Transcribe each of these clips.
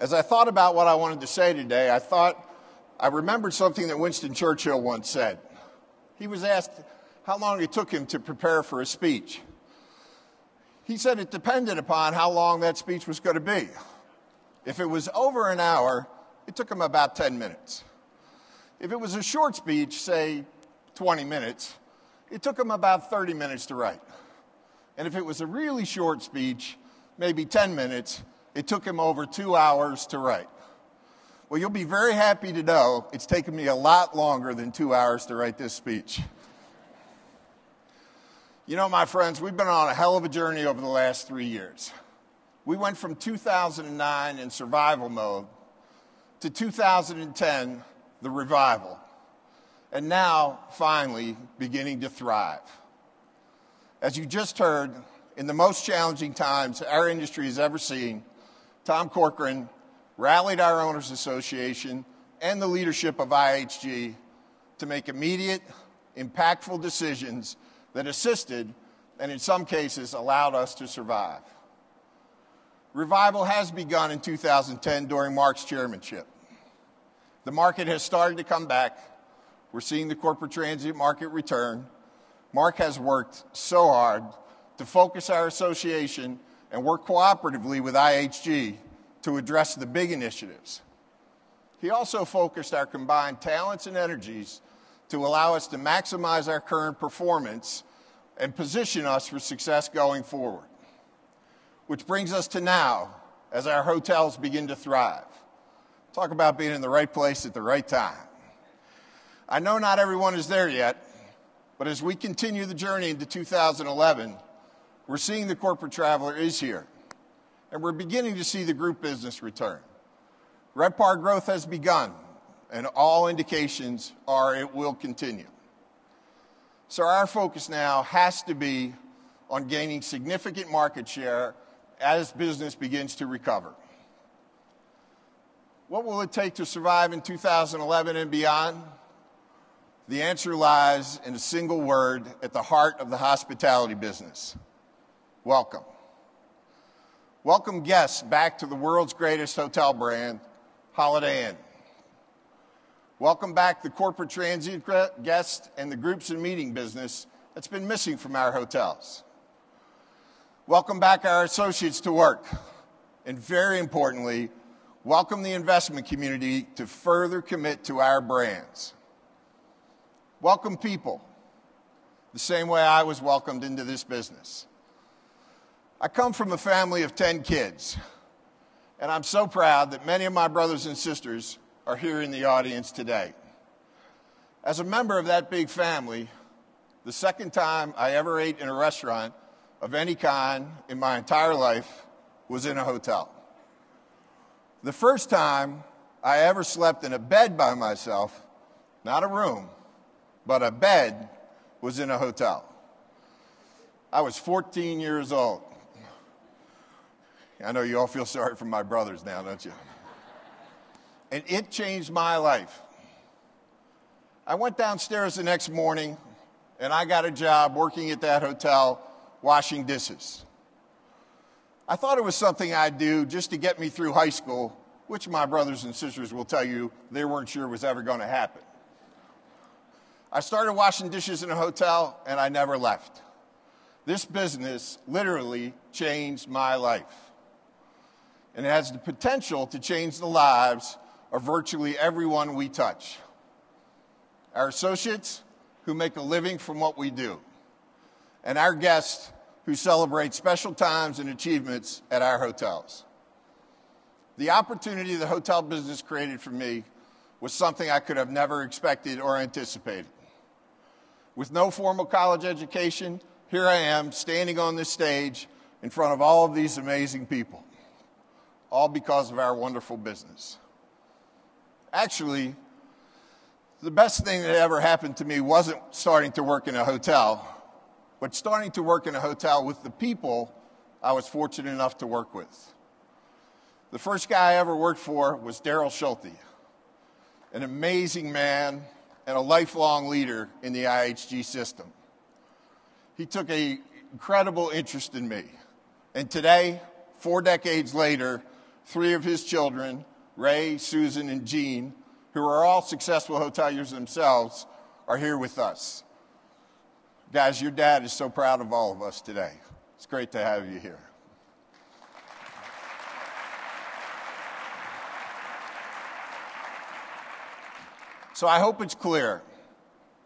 As I thought about what I wanted to say today, I remembered something that Winston Churchill once said. He was asked how long it took him to prepare for a speech. He said it depended upon how long that speech was going to be. If it was over an hour, it took him about 10 minutes. If it was a short speech, say 20 minutes, it took him about 30 minutes to write. And if it was a really short speech, maybe 10 minutes, it took him over 2 hours to write. Well, you'll be very happy to know it's taken me a lot longer than 2 hours to write this speech. You know, my friends, we've been on a hell of a journey over the last 3 years. We went from 2009 in survival mode to 2010, the revival, and now, finally, beginning to thrive. As you just heard, in the most challenging times our industry has ever seen, Tom Corcoran rallied our Owners Association and the leadership of IHG to make immediate, impactful decisions that assisted and in some cases allowed us to survive. Revival has begun in 2010 during Mark's chairmanship. The market has started to come back. We're seeing the corporate transient market return. Mark has worked so hard to focus our association and work cooperatively with IHG to address the big initiatives. He also focused our combined talents and energies to allow us to maximize our current performance and position us for success going forward. Which brings us to now, as our hotels begin to thrive. Talk about being in the right place at the right time. I know not everyone is there yet, but as we continue the journey into 2011, we're seeing the corporate traveler is here, and we're beginning to see the group business return. RevPAR growth has begun, and all indications are it will continue. So our focus now has to be on gaining significant market share as business begins to recover. What will it take to survive in 2011 and beyond? The answer lies in a single word at the heart of the hospitality business: welcome. Welcome guests back to the world's greatest hotel brand, Holiday Inn. Welcome back the corporate transient guests and the groups and meeting business that's been missing from our hotels. Welcome back our associates to work. And very importantly, welcome the investment community to further commit to our brands. Welcome people, the same way I was welcomed into this business. I come from a family of 10 kids, and I'm so proud that many of my brothers and sisters are here in the audience today. As a member of that big family, the second time I ever ate in a restaurant of any kind in my entire life was in a hotel. The first time I ever slept in a bed by myself, not a room, but a bed, was in a hotel. I was 14 years old. I know you all feel sorry for my brothers now, don't you? And it changed my life. I went downstairs the next morning, and I got a job working at that hotel washing dishes. I thought it was something I'd do just to get me through high school, which my brothers and sisters will tell you they weren't sure was ever going to happen. I started washing dishes in a hotel, and I never left. This business literally changed my life. And it has the potential to change the lives of virtually everyone we touch. Our associates, who make a living from what we do, and our guests, who celebrate special times and achievements at our hotels. The opportunity the hotel business created for me was something I could have never expected or anticipated. With no formal college education, here I am standing on this stage in front of all of these amazing people, all because of our wonderful business. Actually, the best thing that ever happened to me wasn't starting to work in a hotel, but starting to work in a hotel with the people I was fortunate enough to work with. The first guy I ever worked for was Daryl Schulte, an amazing man and a lifelong leader in the IHG system. He took an incredible interest in me. And today, 4 decades later, 3 of his children, Ray, Susan, and Jean, who are all successful hoteliers themselves, are here with us. Guys, your dad is so proud of all of us today. It's great to have you here. So I hope it's clear.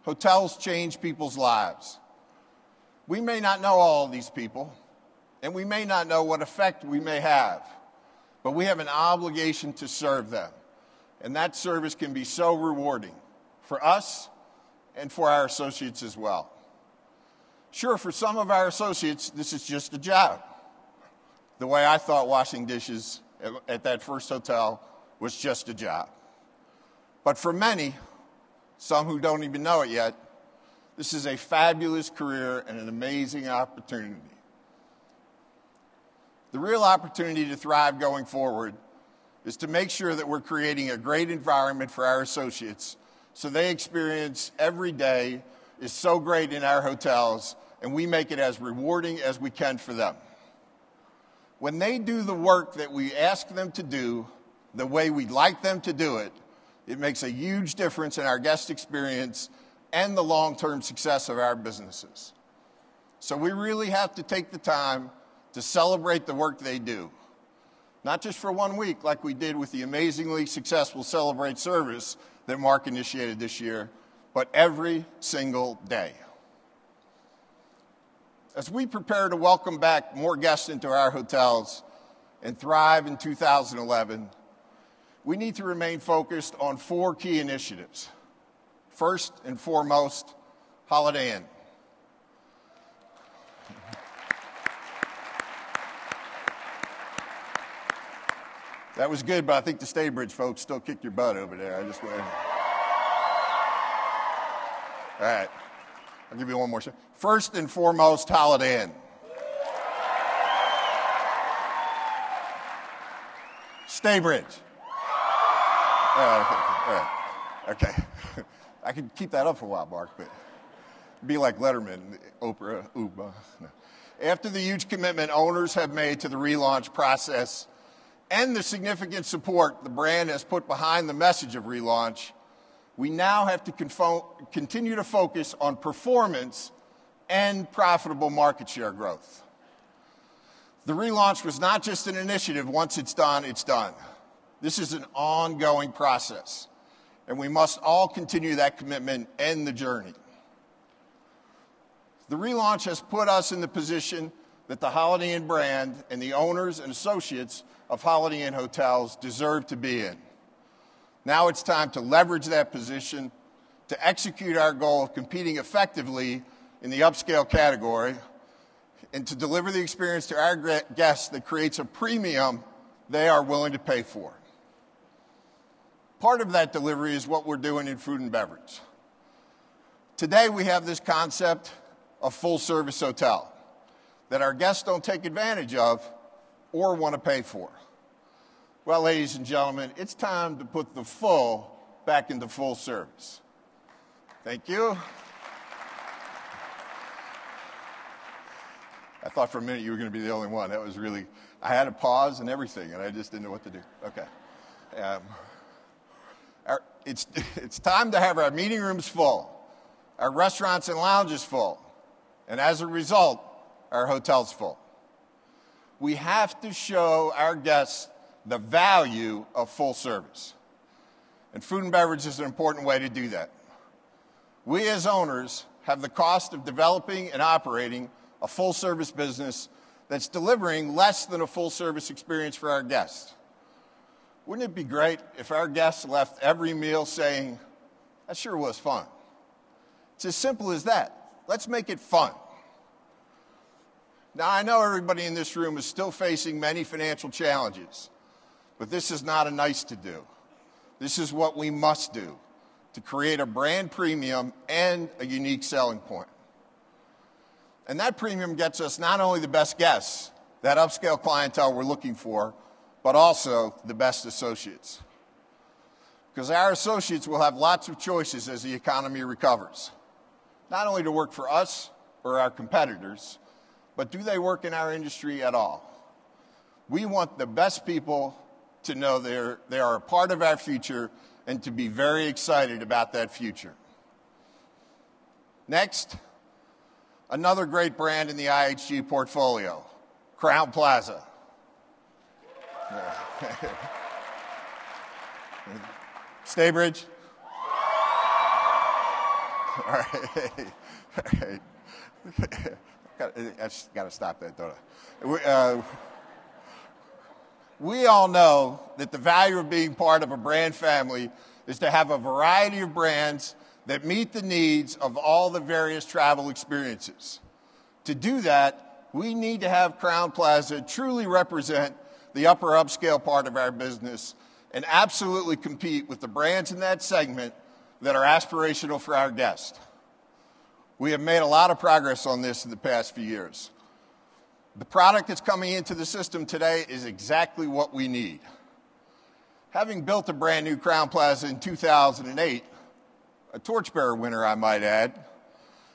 Hotels change people's lives. We may not know all of these people, and we may not know what effect we may have, but we have an obligation to serve them. And that service can be so rewarding for us and for our associates as well. Sure, for some of our associates, this is just a job. The way I thought washing dishes at that first hotel was just a job. But for many, some who don't even know it yet, this is a fabulous career and an amazing opportunity. The real opportunity to thrive going forward is to make sure that we're creating a great environment for our associates so they experience every day is so great in our hotels and we make it as rewarding as we can for them. When they do the work that we ask them to do the way we'd like them to do it, it makes a huge difference in our guest experience and the long-term success of our businesses. So we really have to take the time to celebrate the work they do. Not just for 1 week like we did with the amazingly successful Celebrate service that Mark initiated this year, but every single day. As we prepare to welcome back more guests into our hotels and thrive in 2011, we need to remain focused on 4 key initiatives. First and foremost, Holiday Inn. That was good, but I think the Staybridge folks still kicked your butt over there. I just went. All right. I'll give you one more shot. First and foremost, Holiday Inn. Staybridge. Okay. I could keep that up for a while, Mark, but be like Letterman, Oprah, no. After the huge commitment owners have made to the relaunch process and the significant support the brand has put behind the message of relaunch, we now have to continue to focus on performance and profitable market share growth. The relaunch was not just an initiative. Once it's done, it's done. This is an ongoing process, and we must all continue that commitment and the journey. The relaunch has put us in the position that the Holiday Inn brand and the owners and associates of Holiday Inn hotels deserve to be in. Now it's time to leverage that position to execute our goal of competing effectively in the upscale category and to deliver the experience to our guests that creates a premium they are willing to pay for. Part of that delivery is what we're doing in food and beverage. Today we have this concept of full-service hotel that our guests don't take advantage of or want to pay for. Well, ladies and gentlemen, it's time to put the full back into full service. Thank you. I thought for a minute you were going to be the only one. That was really, I had to pause and everything, and I just didn't know what to do. Okay. It's time to have our meeting rooms full, our restaurants and lounges full, and as a result, our hotels full. We have to show our guests the value of full service. And food and beverage is an important way to do that. We as owners have the cost of developing and operating a full service business that's delivering less than a full service experience for our guests. Wouldn't it be great if our guests left every meal saying, that sure was fun? It's as simple as that. Let's make it fun. Now, I know everybody in this room is still facing many financial challenges, but this is not a nice to do. This is what we must do to create a brand premium and a unique selling point. And that premium gets us not only the best guests, that upscale clientele we're looking for, but also the best associates. Because our associates will have lots of choices as the economy recovers, not only to work for us or our competitors, but do they work in our industry at all? We want the best people to know they are a part of our future and to be very excited about that future. Next, another great brand in the IHG portfolio, Crowne Plaza. Staybridge? All right. I just got to stop that, don't I? We all know that the value of being part of a brand family is to have a variety of brands that meet the needs of all the various travel experiences. To do that, we need to have Crowne Plaza truly represent the upper upscale part of our business and absolutely compete with the brands in that segment that are aspirational for our guests. We have made a lot of progress on this in the past few years. The product that's coming into the system today is exactly what we need. Having built a brand new Crowne Plaza in 2008, a torchbearer winner, I might add,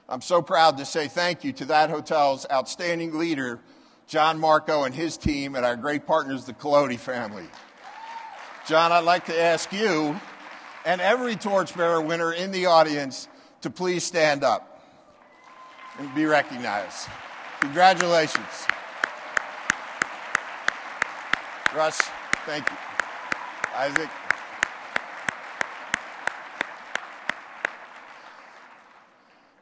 I'm so proud to say thank you to that hotel's outstanding leader, John Marco, and his team, and our great partners, the Collodi family. John, I'd like to ask you and every torchbearer winner in the audience to please stand up and be recognized. Congratulations. Russ, thank you. Isaac.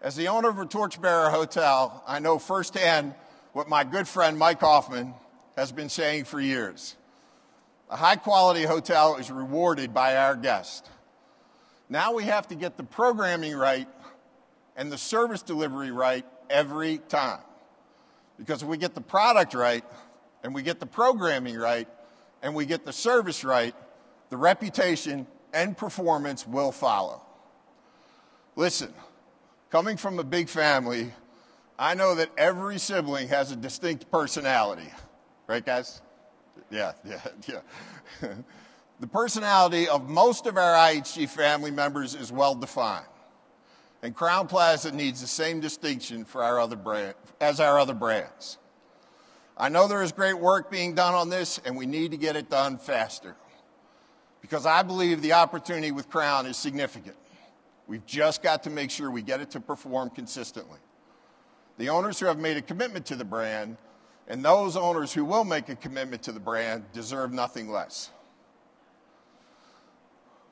As the owner of a torchbearer hotel, I know firsthand what my good friend Mike Hoffman has been saying for years. A high-quality hotel is rewarded by our guests. Now we have to get the programming right and the service delivery right every time. Because if we get the product right, and we get the programming right, and we get the service right, the reputation and performance will follow. Listen, coming from a big family, I know that every sibling has a distinct personality. Right, guys? Yeah. The personality of most of our IHG family members is well defined. And Crowne Plaza needs the same distinction for our other as our other brands. I know there is great work being done on this, and we need to get it done faster. Because I believe the opportunity with Crowne is significant. We've just got to make sure we get it to perform consistently. The owners who have made a commitment to the brand, and those owners who will make a commitment to the brand, deserve nothing less.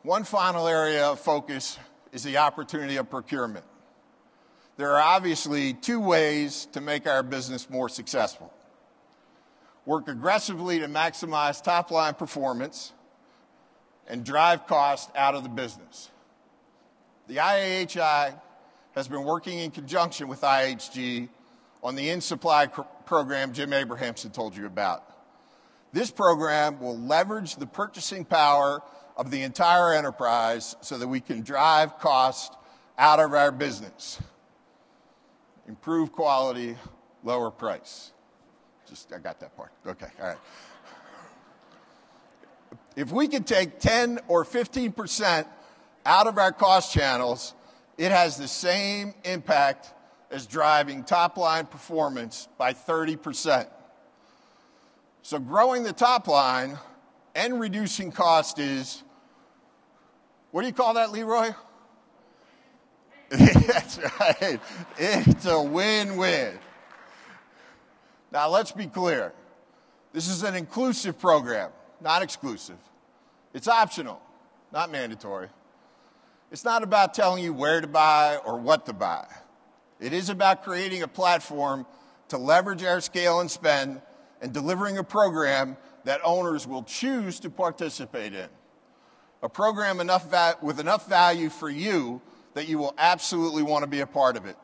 One final area of focus is the opportunity of procurement. There are obviously two ways to make our business more successful. Work aggressively to maximize top-line performance and drive cost out of the business. The IAHI has been working in conjunction with IHG on the in-supply program Jim Abrahamson told you about. This program will leverage the purchasing power of the entire enterprise so that we can drive cost out of our business. Improve quality, lower price. I got that part. Okay, all right. If we could take 10 or 15% out of our cost channels, it has the same impact as driving top-line performance by 30%. So growing the top line and reducing cost is, what do you call that, Leroy? That's right. It's a win-win. Now, let's be clear. This is an inclusive program, not exclusive. It's optional, not mandatory. It's not about telling you where to buy or what to buy. It is about creating a platform to leverage our scale and spend and delivering a program that owners will choose to participate in. A program with enough value for you that you will absolutely want to be a part of it.